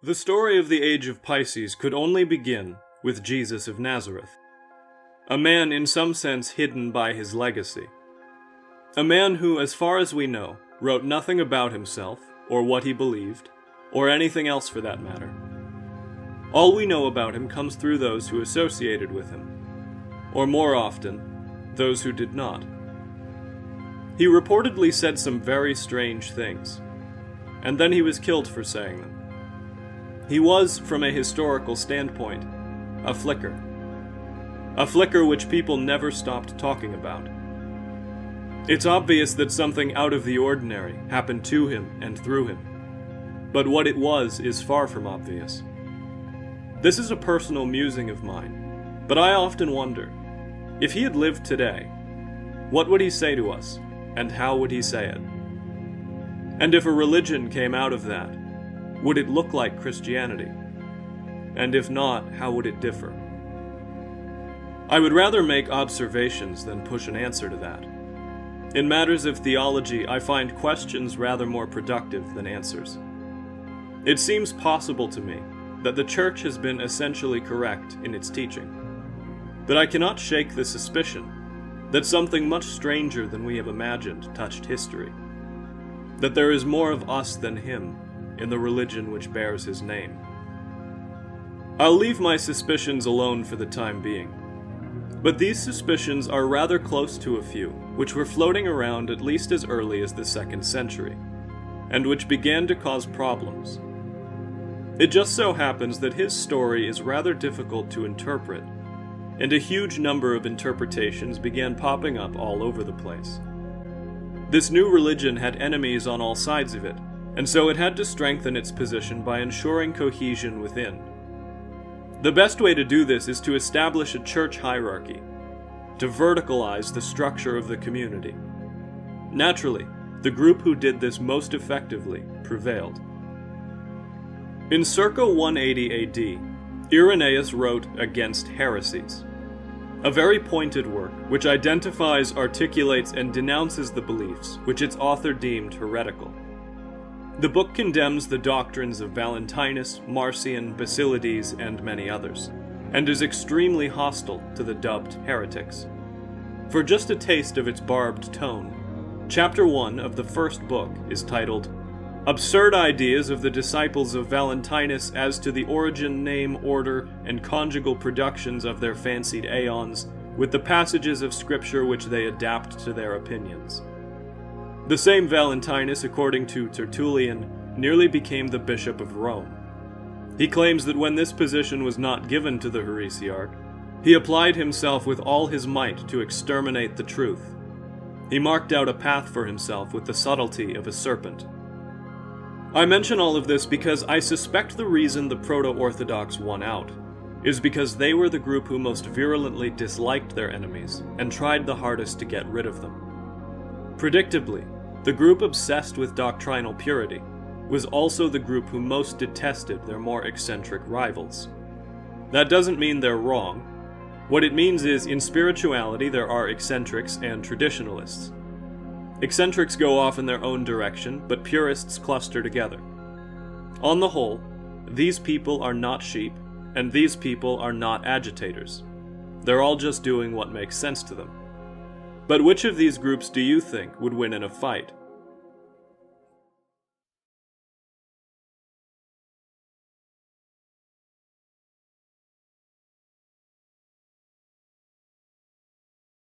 The story of the age of Pisces could only begin with Jesus of Nazareth, a man in some sense hidden by his legacy. A man who, as far as we know, wrote nothing about himself, or what he believed, or anything else for that matter. All we know about him comes through those who associated with him, or more often, those who did not. He reportedly said some very strange things, and then he was killed for saying them. He was, from a historical standpoint, a flicker. A flicker which people never stopped talking about. It's obvious that something out of the ordinary happened to him and through him, but what it was is far from obvious. This is a personal musing of mine, but I often wonder, if he had lived today, what would he say to us, and how would he say it? And if a religion came out of that, would it look like Christianity? And if not, how would it differ? I would rather make observations than push an answer to that. In matters of theology, I find questions rather more productive than answers. It seems possible to me that the Church has been essentially correct in its teaching, but I cannot shake the suspicion that something much stranger than we have imagined touched history, that there is more of us than him in the religion which bears his name. I'll leave my suspicions alone for the time being, but these suspicions are rather close to a few which were floating around at least as early as the 2nd century, and which began to cause problems. It just so happens that his story is rather difficult to interpret, and a huge number of interpretations began popping up all over the place. This new religion had enemies on all sides of it, and so it had to strengthen its position by ensuring cohesion within. The best way to do this is to establish a church hierarchy, to verticalize the structure of the community. Naturally, the group who did this most effectively prevailed. In circa 180 AD, Irenaeus wrote Against Heresies, a very pointed work which identifies, articulates, and denounces the beliefs which its author deemed heretical. The book condemns the doctrines of Valentinus, Marcion, Basilides, and many others, and is extremely hostile to the dubbed heretics. For just a taste of its barbed tone, Chapter 1 of the first book is titled, Absurd Ideas of the Disciples of Valentinus as to the origin, name, order, and conjugal productions of their fancied aeons, with the passages of Scripture which they adapt to their opinions. The same Valentinus, according to Tertullian, nearly became the Bishop of Rome. He claims that when this position was not given to the heresiarch, he applied himself with all his might to exterminate the truth. He marked out a path for himself with the subtlety of a serpent. I mention all of this because I suspect the reason the proto-Orthodox won out is because they were the group who most virulently disliked their enemies and tried the hardest to get rid of them. Predictably, the group obsessed with doctrinal purity was also the group who most detested their more eccentric rivals. That doesn't mean they're wrong. What it means is, in spirituality there are eccentrics and traditionalists. Eccentrics go off in their own direction, but purists cluster together. On the whole, these people are not sheep, and these people are not agitators. They're all just doing what makes sense to them. But which of these groups do you think would win in a fight?